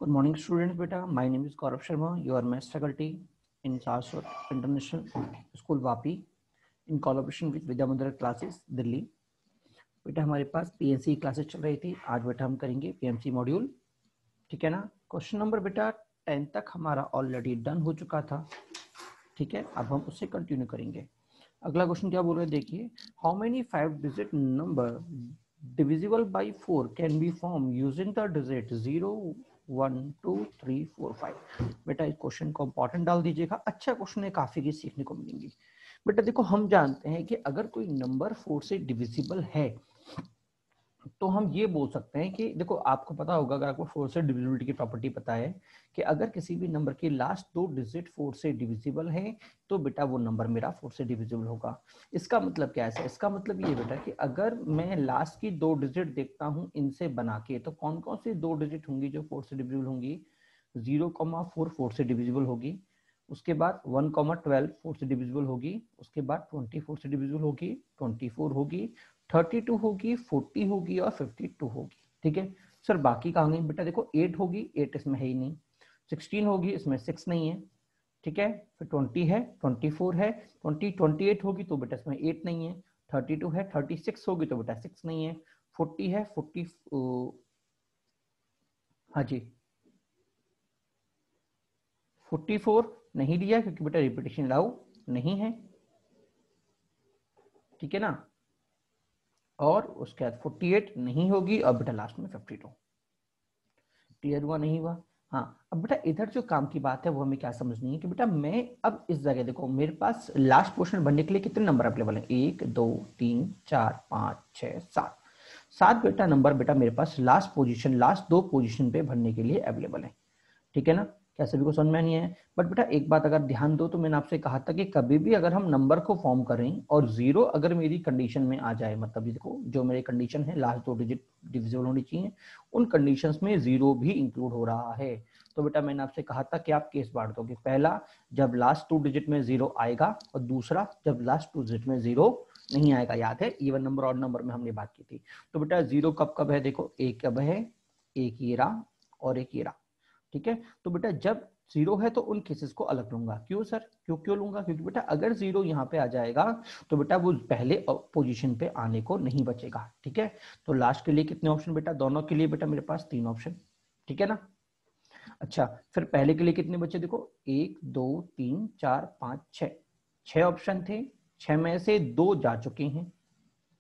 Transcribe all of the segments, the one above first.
Good morning, students. Beta, my name is Gaurav Sharma. You are maths faculty in Saraswat International School, Vapi, in collaboration with Vidya Mandira classes, Delhi. बेटा हमारे पास PNC classes चल रही थी. आज बेटा हम करेंगे पीएमसी मॉड्यूल. ठीक है ना. क्वेश्चन नंबर बेटा 10 तक हमारा ऑलरेडी डन हो चुका था. ठीक है, अब हम उससे कंटिन्यू करेंगे. अगला क्वेश्चन क्या बोल रहे हैं देखिए. How many 5 digit number divisible by 4 can be formed using the digit 0 1 2 3 4 5. बेटा इस क्वेश्चन को इंपॉर्टेंट डाल दीजिएगा. अच्छा क्वेश्चन है, काफी की सीखने को मिलेंगी. बेटा देखो, हम जानते हैं कि अगर कोई नंबर 4 से डिविजिबल है तो हम ये बोल सकते हैं कि देखो, आपको पता होगा, अगर आपको 4 से डिविजिबिलिटी की प्रॉपर्टी पता है कि अगर किसी भी नंबर के लास्ट 2 डिजिट 4 से डिविजिबल है तो बेटा वो नंबर मेरा 4 से डिविजिबल होगा. इसका मतलब क्या है? इसका मतलब ये बेटा कि अगर मैं लास्ट की 2 डिजिट देखता हूं इनसे बना के, तो कौन कौन सी 2 डिजिट होंगी जो 4 से डिविजिबल होंगी? 0,4 4 से डिविजिबल होगी. उसके बाद 1,12 4 से डिविजिबल होगी. उसके बाद 24 से डिविजिबल होगी, 24 होगी, 32 होगी, 40 होगी और 52 होगी. ठीक है सर, बाकी कहाँ गई? बेटा देखो 8 होगी, 8 इसमें है ही नहीं. 16 होगी, इसमें 6 नहीं है. ठीक है, फिर 20 है, 24 है, 28 होगी तो बेटा इसमें 8 नहीं है. 32 है, 36 होगी तो बेटा 6 नहीं है. 40 है, 40 हाँ जी 44 नहीं लिया क्योंकि बेटा रिपीटेशन अलाउ नहीं है. ठीक है ना. और उसके बाद 48 नहीं होगी और बेटा लास्ट में 52. क्लियर हुआ नहीं हुआ? हाँ. अब बेटा इधर जो काम की बात है वो हमें क्या समझनी है कि बेटा मैं अब इस जगह देखो, मेरे पास लास्ट पोर्शन बनने के लिए कितने नंबर अवेलेबल है? 1 2 3 4 5 6 7. 7 बेटा नंबर बेटा मेरे पास लास्ट पोजीशन, लास्ट 2 पोजीशन पे भरने के लिए अवेलेबल है. ठीक है ना. क्या सभी को समझ में नहीं है? बट बेटा एक बात अगर ध्यान दो, तो मैंने आपसे कहा था कि कभी भी अगर हम नंबर को फॉर्म करें और 0 अगर मेरी कंडीशन में आ जाए, मतलब ये देखो जो मेरी कंडीशन है लास्ट 2 डिजिट डिविजिबल होनी चाहिए, उन कंडीशंस में 0 भी इंक्लूड हो रहा है, तो बेटा मैंने आपसे कहा था कि आप केस बांट दोगे. पहला जब लास्ट 2 डिजिट में 0 आएगा, और दूसरा जब लास्ट 2 डिजिट में 0 नहीं आएगा. याद है इवन नंबर ऑड नंबर में हमने बात की थी. तो बेटा 0 कब कब है? देखो एक कब है, एक ये रहा और एक ये रहा. ठीक है. तो बेटा जब 0 है तो उन केसेस को अलग लूंगा. क्यों सर? क्यों लूंगा? क्योंकि बेटा अगर 0 यहाँ पे आ जाएगा तो बेटा वो पहले पोजीशन पे आने को नहीं बचेगा. ठीक है. तो लास्ट के लिए कितने ऑप्शन बेटा? दोनों के लिए बेटा मेरे पास 3 ऑप्शन. ठीक है ना. अच्छा, फिर पहले के लिए कितने बचे? देखो 1 2 3 4 5 6. 6 ऑप्शन थे, 6 में से 2 जा चुके हैं,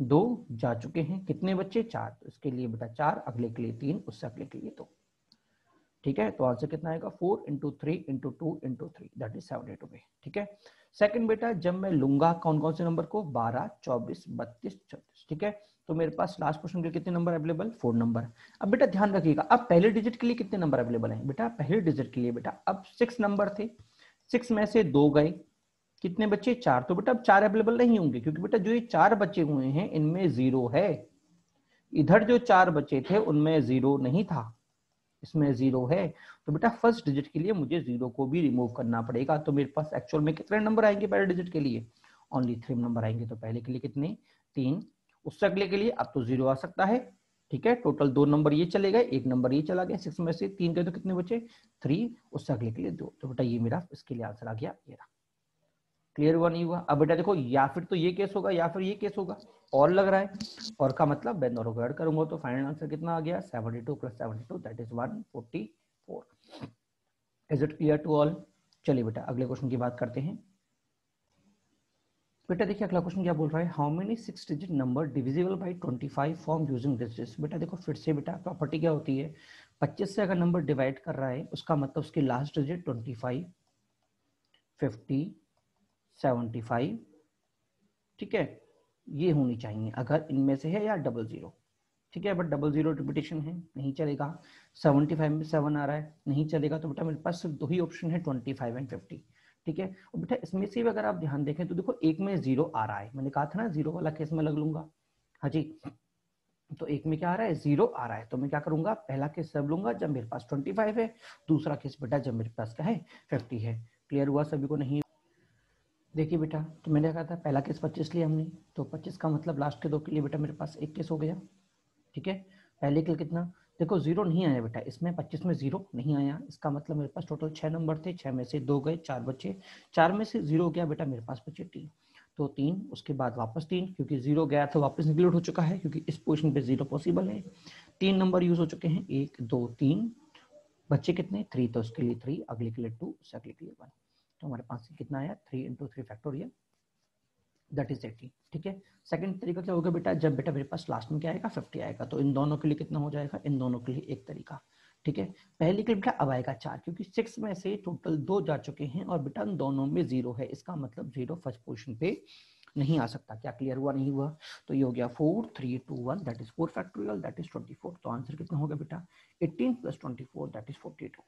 2 जा चुके हैं. कितने बच्चे? 4. तो इसके लिए बेटा 4, अगले के लिए 3, उससे अगले के लिए 2. ठीक है. तो आंसर कितना आएगा? 4 into 3 into 2 into 3, that is 72 पे. ठीक है. सेकंड बेटा, जब मैं लूंगा कौन कौन से नंबर को? 12 24 32 34. ठीक है. तो मेरे पास लास्ट क्वेश्चन के कितने नंबर अवेलेबल? 4 नंबर. अब बेटा ध्यान रखिएगा, अब पहले डिजिट के लिए कितने नंबर अवेलेबल हैं? बेटा पहले डिजिट के लिए बेटा अब 6 नंबर थे, 6 में से 2 गए. कितने बच्चे? 4. तो बेटा अब 4 अवेलेबल नहीं होंगे क्योंकि बेटा जो ये 4 बचे हुए हैं इनमें 0 है. इधर जो 4 बचे थे उनमें 0 नहीं था, इसमें 0 है. तो बेटा फर्स्ट डिजिट के लिए मुझे 0 को भी रिमूव करना पड़ेगा. तो मेरे पास एक्चुअल में कितने नंबर आएंगे पहले डिजिट के लिए? ओनली 3 नंबर आएंगे. तो पहले के लिए कितने? 3. उससे अगले के लिए अब तो 0 आ सकता है. ठीक है. टोटल 2 नंबर ये चले गए, 1 नंबर ये चला गया. 6 में से 3 गए तो कितने बचे? 3. उससे अगले के लिए 2. तो बेटा ये मेरा इसके लिए आंसर आ गया, ये रहा. क्लियर हुआ नहीं हुआ? अब बेटा देखो, या फिर तो ये केस होगा या फिर ये केस होगा. और लग रहा है, और का मतलब मैं दोनों को ऐड करूंगा तो फाइनल आंसर कितना आ गया? 72 plus 72, that is 144. Is it clear to all? चलिए बेटा अगले क्वेश्चन की बात करते हैं. बेटा देखिए अगला क्वेश्चन क्या बोल रहा है. How many 6 digit number divisible by 25 form using this. बेटा देखो फिर से बेटा प्रॉपर्टी क्या होती है, 25 से अगर नंबर डिवाइड कर रहा है उसका मतलब उसकी लास्ट डिजिट 25 50 75. ठीक है, ये होनी चाहिए अगर इनमें से है, या डबल 0. ठीक है, बट डबल 0 रिपीटेशन है, नहीं चलेगा. 75 में 7 आ रहा है, नहीं चलेगा. तो बेटा मेरे पास सिर्फ 2 ही ऑप्शन है, 25 एंड 50. ठीक है. और बेटा इसमें से भी अगर आप ध्यान देखें तो देखो एक में 0 आ रहा है, मैंने कहा था ना 0 वाला केस में लग लूंगा. हाँ जी. तो एक में क्या आ रहा है? 0 आ रहा है. तो मैं क्या करूंगा? पहला केस सब लूंगा जब मेरे पास 25 है, दूसरा केस बेटा जब मेरे पास क्या है? 50 है. क्लियर हुआ सभी को? नहीं? देखिए बेटा, तो मैंने कहा था पहला केस 25 लिया हमने, तो 25 का मतलब लास्ट के 2 के लिए बेटा मेरे पास एक केस हो गया. ठीक है. पहले के लिए कितना? देखो 0 नहीं आया बेटा, इसमें 25 में 0 नहीं आया, इसका मतलब मेरे पास टोटल 6 नंबर थे, 6 में से 2 गए, 4 बचे, 4 में से 0 गया बेटा, मेरे पास बचे 3, तो 3, उसके बाद वापस 3, क्योंकि 0 गया तो वापस इंक्लूड हो चुका है, क्योंकि इस पोजीशन पे 0 पॉसिबल है। 3 नंबर यूज हो चुके हैं, 1 2 3, बच्चे कितने 3, तो उसके लिए 3, अगले के लिए 2, उससे अगले के लिए 1, तो हमारे पास कितना आया 3 × 3 फैक्टोरियल, दैट इज 80। ठीक है, सेकंड तरीका क्या होगा बेटा, जब बेटा मेरे पास लास्ट में क्या आएगा 50 आएगा, तो इन दोनों के लिए कितना हो जाएगा, इन दोनों के लिए एक तरीका। ठीक है, पहले के लिए बेटा अब आएगा 4, क्योंकि 6 में से टोटल 2 जा चुके हैं और बेटा दोनों में 0 है, इसका मतलब 0 फर्स्ट पोजीशन पे नहीं आ सकता। क्या क्लियर हुआ, नहीं हुआ? तो ये हो गया 4 3 2 1, that is 4 factorial, that is 24। तो आंसर कितना होगा बेटा 18 + 24, that is 42।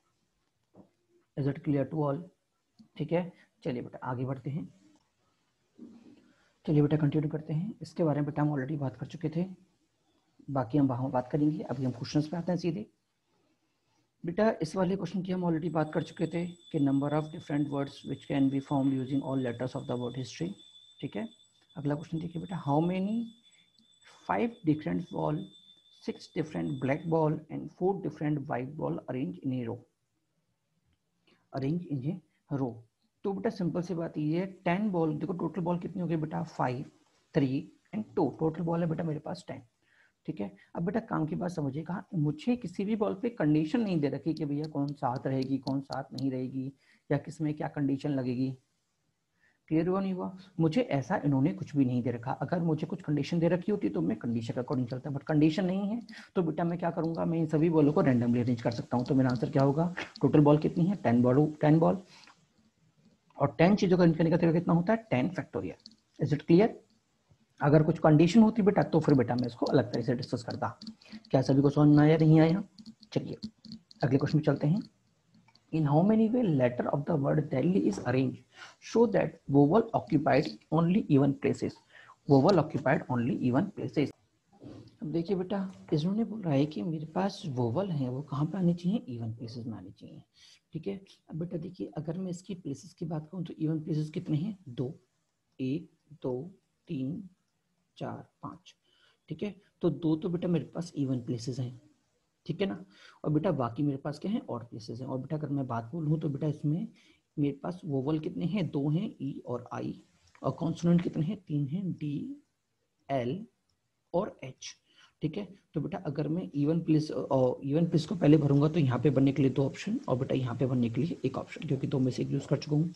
Is it clear to all? ठीक है, चलिए बेटा आगे बढ़ते हैं, चलिए बेटा कंटिन्यू करते हैं। इसके बारे में बेटा हम ऑलरेडी बात कर चुके थे, बाकी हम वहाँ बात करेंगे। अभी हम क्वेश्चंस पे आते हैं सीधे। बेटा इस वाले क्वेश्चन की हम ऑलरेडी बात कर चुके थे कि number of different words which can be formed using all letters of the word history. ठीक है, अगला क्वेश्चन देखिए बेटा, how many 5 different ball, 6 different black ball and 4 different white ball arrange in a row, arrange in a row. तो बेटा simple सी बात ये है, 10 बॉल, देखो टोटल बॉल कितनी हो गई बेटा 5 3 एंड 2, टोटल बॉल है बेटा मेरे पास 10। ठीक है, अब बेटा काम की बात समझिएगा, मुझे किसी भी बॉल पे कंडीशन नहीं दे रखी कि भैया कौन साथ रहेगी कौन साथ नहीं रहेगी या किसमें क्या कंडीशन लगेगी। क्लियर हुआ नहीं हुआ? मुझे ऐसा इन्होंने कुछ भी नहीं दे रखा। अगर मुझे कुछ कंडीशन दे रखी होती तो मैं कंडीशन के अकॉर्डिंग चलता, बट कंडीशन नहीं है तो बेटा मैं क्या करूंगा, मैं इन सभी बॉलों को रैंडमली अरेंज कर सकता हूँ। तो मेरा आंसर क्या होगा, टोटल बॉल कितनी है 10 बॉल और 10 चीजों का अरेंज करने का तरीका कितना होता है 10 फैक्टोरियल। Is it clear? अगर कुछ कंडीशन होती बेटा तो फिर बेटा मैं इसको अलग तरह से डिस्कस करता। क्या सभी को समझ में आया नहीं आया? चलिए अगले क्वेश्चन में चलते हैं। In how many way letter of the word Delhi is arranged show that vowel occupied only even places, vowel occupied only even places। अब देखिए बेटा इन्होंने बोल रहा है कि मेरे पास वोवल है वो कहाँ पे आनी चाहिए, इवन प्लेसेस में आनी चाहिए। ठीक है, अब बेटा देखिए अगर मैं इसकी प्लेसेस की बात करूँ तो इवन प्लेसेस कितने हैं 2, 1 2 3 4 5। ठीक है, तो 2 तो बेटा मेरे पास इवन प्लेसेस हैं, ठीक है ना, और बेटा बाकी मेरे पास क्या है ऑड प्लेसेस हैं। और बेटा अगर मैं बात बोलूँ तो बेटा इसमें मेरे पास वोवल कितने हैं 2 हैं, ई और आई, और कॉन्सोनेंट कितने हैं 3 हैं, डी एल और एच। ठीक है, तो बेटा अगर मैं इवन प्लेस को पहले भरूंगा तो यहाँ पे बनने के लिए 2 ऑप्शन और बेटा यहाँ पे बनने के लिए 1 ऑप्शन, क्योंकि 2 में से 1 यूज कर चुका हूँ।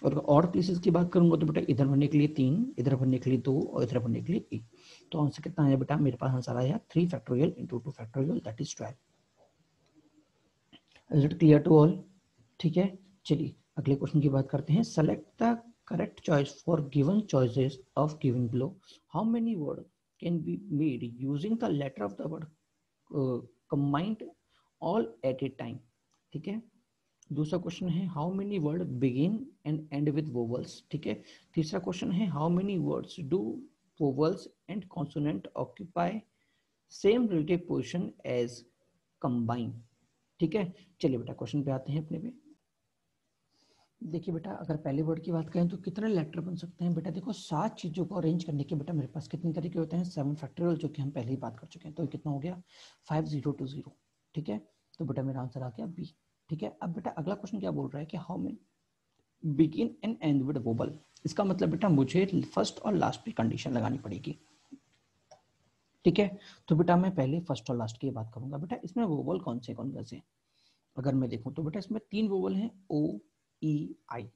और ऑड प्लेसेस की बात करूंगा तो बेटा इधर बनने के लिए 3, इधर बनने के लिए 2 और इधर बनने के लिए 1। तो आंसर कितना आया बेटा, मेरे पास आंसर आया 3 factorial into 2 factorial, that is 12। Is it clear to all? ठीक है, चलिए अगले क्वेश्चन की बात करते हैं। Select the correct choice for given choices of given below, how many word can be made using the letter of the word combined all at a time। ठीक है, दूसरा क्वेश्चन है how many word begin and end with vowels. ठीक है, तीसरा question है how many words do vowels and consonant occupy same relative position as combine. ठीक है, चलिए बेटा क्वेश्चन पे आते हैं अपने पे। देखिए बेटा अगर पहले वर्ड की बात करें तो कितने लेटर बन सकते हैं बेटा, देखो 7 चीजों को अरेंज करने के बेटा मेरे पास कितने तरीके होते हैं 7 फैक्टोरियल, जो कि हम पहले ही बात कर चुके हैं। तो कितना हो गया 5020। ठीक है, तो बेटा मेरा आंसर आ गया बी। ठीक है, अब बेटा अगला क्वेश्चन क्या बोल रहा है कि how many begin and end with vowel. इसका मतलब बेटा मुझे फर्स्ट और लास्ट पे कंडीशन लगानी पड़ेगी। ठीक है, तो बेटा मैं पहले फर्स्ट और लास्ट की बात करूंगा। बेटा इसमें वोवल कौन से, अगर मैं देखूं तो बेटा इसमें 3 वोवल हैं ओ ई आई।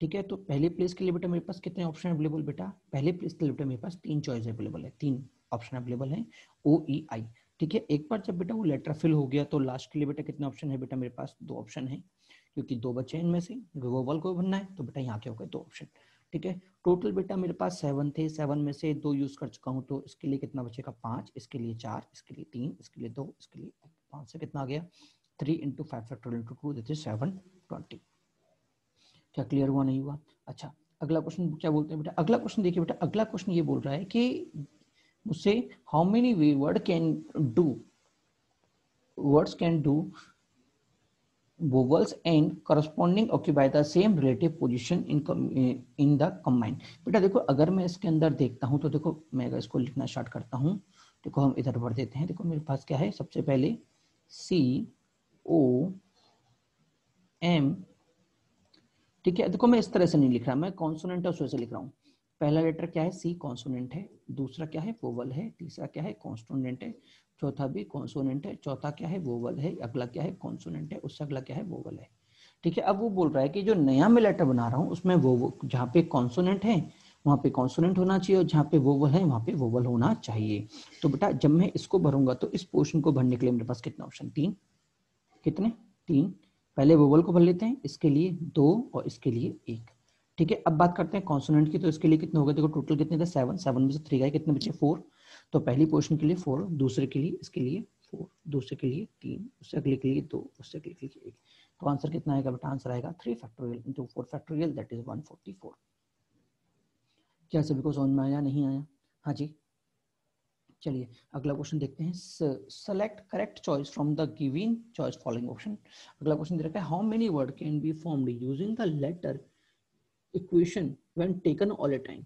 ठीक है, तो पहले प्लेस के लिए बेटा मेरे पास कितने ऑप्शन अवेलेबल बेटा, पहले प्लेस के लिए बेटा मेरे पास 3 चॉइस अवेलेबल है, 3 ऑप्शन अवेलेबल हैं ओ ई आई। ठीक है, एक बार जब बेटा वो लेटर फिल हो गया तो लास्ट के लिए बेटा कितने ऑप्शन है बेटा मेरे पास 2 ऑप्शन है, क्योंकि 2 बचे इनमें से वोवल को भरना है, तो बेटा यहाँ के हो गए 2 ऑप्शन। ठीक है, टोटल बेटा मेरे पास 7 थे, 7 में से 2 यूज कर चुका हूँ, तो इसके लिए कितना बचेगा 5, इसके लिए 4, इसके लिए 3, इसके लिए 2, इसके लिए 5 से कितना आ गया 3 × 5 फैक्टोरियल इंटू 2, दैट इज 720। क्या क्लियर हुआ नहीं हुआ? अच्छा अगला क्वेश्चन क्या बोलते हैं बेटा, अगला क्वेश्चन देखिए बेटा, अगला क्वेश्चन ये बोल रहा है कि मुझसे how many words can do vowels and corresponding occupy the same relative position in the combine। बेटा देखो अगर मैं इसके अंदर देखता हूं तो देखो मैं अगर इसको लिखना स्टार्ट करता हूं, देखो हम इधर भर देते हैं। देखो मेरे पास क्या है, सबसे पहले COM, ठीक है। देखो मैं इस तरह से नहीं लिख रहा, मैं कॉन्सोनेंट और से लिख रहा हूँ। पहला लेटर क्या है, सी कॉन्सोनेंट है, दूसरा क्या है वोवल है, तीसरा क्या है कॉन्सोनेंट है, चौथा भी कॉन्सोनेंट है, चौथा क्या है वोवल है, अगला क्या है कॉन्सोनेंट है, उससे अगला क्या है वोवल है। ठीक है। अब वो बोल रहा है कि जो नया मैं लेटर बना रहा हूँ उसमें वो जहाँ पे कॉन्सोनेंट है वहाँ पे कॉन्सोनेंट होना चाहिए और जहाँ पे वोवल है वहाँ पे वोवल होना चाहिए। तो बेटा जब मैं इसको भरूंगा तो इस पोर्शन को भरने के लिए मेरे पास कितना ऑप्शन, 3। कितने, 3। पहले वोवल को भर लेते हैं, इसके लिए 2 और इसके लिए 1। ठीक है। अब बात करते हैं कॉन्सोनेंट की, तो इसके लिए कितने हो गए, देखो टोटल कितने थे, 7, 7 में से 3 गए, कितने बचे 4। तो पहली पोर्शन के लिए 4, दूसरे के लिए इसके लिए 4, दूसरे के लिए 3, उससे अगले के लिए 2, उससे अगले के लिए 1। तो आंसर कितना आएगा बेटा, आंसर आएगा 3 factorial into 4 factorial, that is 144। क्या सभी को समझ में आया, नहीं आया? हाँ जी। चलिए अगला क्वेश्चन देखते हैं। Select correct choice from the given choice following option. अगला क्वेश्चन दे रखा है, how many word can be formed using the letter equation when taken all a time.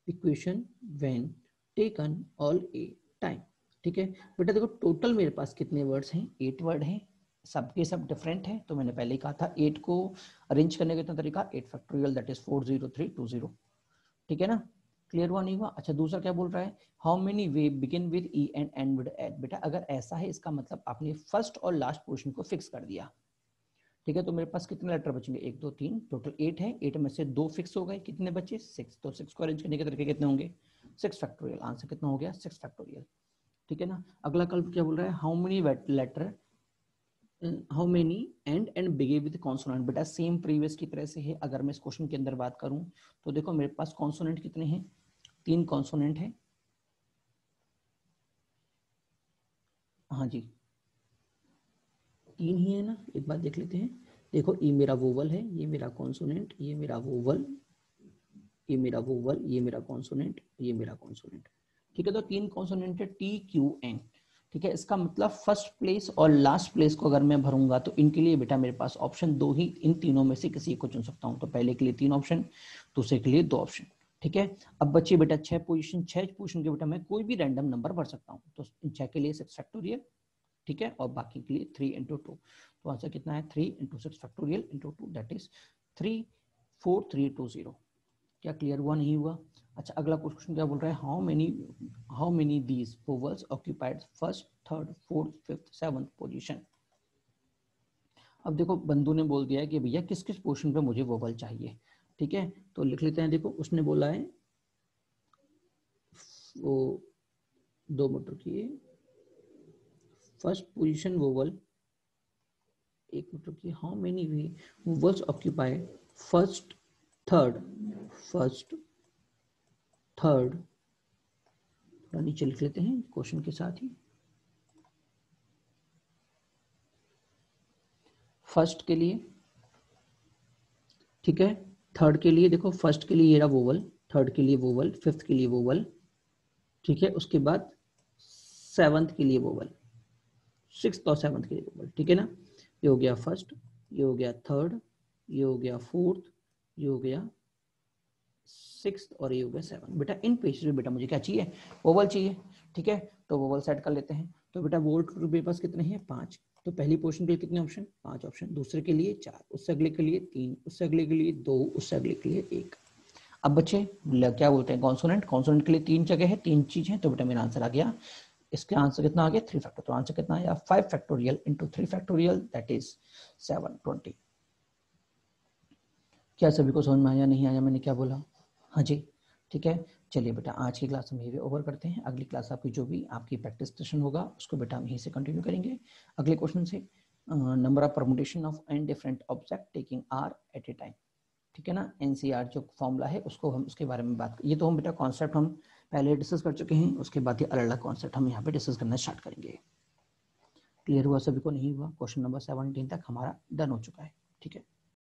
Equation when taken all a time. ठीक है बेटा, देखो total मेरे पास कितने वर्ड्स हैं, 8 वर्ड हैं, सबके सब डिफरेंट है। तो मैंने पहले ही कहा था 8 को अरेंज करने का कितना तरीका, 8 फैक्टोरियल दैट इज 40320। ठीक है ना, क्लियर हुआ नहीं हुआ? अच्छा दूसरा क्या बोल रहा है, how many way begin with E and end with at. बेटा अगर ऐसा है इसका मतलब आपने फर्स्ट और लास्ट पोर्शन को फिक्स कर दिया। ठीक है, तो मेरे पास कितने लेटर बचेंगे, 1 2 3, टोटल 8 है, 8 में से 2 फिक्स हो गए, कितने बचे 6। तो 6 को अरेंज करने के तरीके कितने होंगे, 6 फैक्टोरियल। आंसर कितना हो गया, 6 फैक्टोरियल। ठीक है ना। अगला कल क्या बोल रहा है, how many letter, how many and begin with consonant. बेटा सेम प्रीवियस की तरह से है। अगर मैं इस क्वेश्चन के अंदर बात करूं तो देखो मेरे पास कॉन्सोनेंट कितने हैं, 3 कॉन्सोनेंट है। हाँ जी 3 ही है ना, एक बात देख लेते हैं। देखो ये मेरा वोवल है, ये मेरा कॉन्सोनेंट, ये मेरा वोवल, ये मेरा वोवल, ये मेरा कॉन्सोनेंट, ये मेरा कॉन्सोनेंट। ठीक है, तो 3 कॉन्सोनेंट है टी क्यू एन। ठीक है, इसका मतलब फर्स्ट प्लेस और लास्ट प्लेस को अगर मैं भरूंगा तो इनके लिए बेटा मेरे पास ऑप्शन 2 ही, इन तीनों में से किसी एक को चुन सकता हूं। तो पहले के लिए 3 ऑप्शन, दूसरे के लिए 2 ऑप्शन। ठीक है, अब बच्चे बेटा 6 पोजीशन, 6 पोजीशन के बेटा मैं कोई भी रैंडम नंबर भर सकता हूँ। तो इन 6 के लिए 6 फैक्टोरियल, ठीक है, और बाकी के लिए 3 इंटू 2। तो आंसर कितना है, 3 into 6 factorial into 2, that is 34320। क्या क्लियर हुआ, नहीं हुआ? अच्छा अगला क्वेश्चन क्या बोल रहा है, how many these vowels occupied first, third, fourth, fifth, seventh position. अब देखो बंधु ने बोल दिया है कि भैया किस किस पोजीशन पे मुझे वोवल चाहिए। ठीक है, तो लिख लेते हैं। देखो उसने बोला है, वो 2 मिनट रुकिए, फर्स्ट पोजीशन वोवल, 1 मिनट रुकिए, how many vowels occupied first, third, first, third, नीचे लिख लेते हैं क्वेश्चन के साथ ही। फर्स्ट के लिए, ठीक है, थर्ड के लिए, देखो फर्स्ट के लिए ये रहा वोवल, थर्ड के लिए वोवल, फिफ्थ के लिए वोवल, ठीक है, उसके बाद सेवंथ के लिए वोवल, सिक्स्थ और सेवंथ के लिए वोवल। ठीक है ना, ये हो गया फर्स्ट, ये हो गया थर्ड, ये हो गया फोर्थ, ये हो गया सिक्स्थ और ये हो गया सेवन। बेटा इन पेजेस में बेटा मुझे क्या चाहिए, वोवल चाहिए। ठीक है, तो वोवल सेट कर लेते हैं। तो बेटा वोल्ट के पास कितने हैं, 5। तो पहली पोर्शन के लिए कितने ऑप्शन, 5 ऑप्शन, दूसरे के लिए 4, उससे अगले के लिए 3, उससे अगले के लिए 2, उससे अगले के लिए 1। अब बच्चे क्या बोलते हैं, कॉन्सोनेंट, कॉन्सोनेंट के लिए 3 जगह है, 3 चीज है। तो बेटा मेरा आंसर आ गया, इसके आंसर कितना आ गया, 3 फैक्टर। तो आंसर कितना आया, 5 factorial into 3 factorial, that is 720। क्या सभी को समझ में आया, नहीं आया मैंने क्या बोला? हाँ जी, ठीक है। चलिए बेटा आज की क्लास हम यही ओवर करते हैं। अगली क्लास आपकी जो भी आपकी प्रैक्टिस सेशन होगा उसको बेटा हम यहीं से कंटिन्यू करेंगे अगले क्वेश्चन से। Number of permutation of N different object taking R at a time. ठीक है ना, एनसीआर जो फॉर्मूला है उसको हम उसके बारे में बात, ये तो हम बेटा कॉन्सेप्ट हम पहले डिस्कस कर चुके हैं, उसके बाद ये अलग अलग कॉन्सेप्ट हम यहाँ पे डिस्कस करना स्टार्ट करेंगे। क्लियर हुआ सभी को, नहीं हुआ? क्वेश्चन नंबर 17 तक हमारा डन हो चुका है। ठीक है।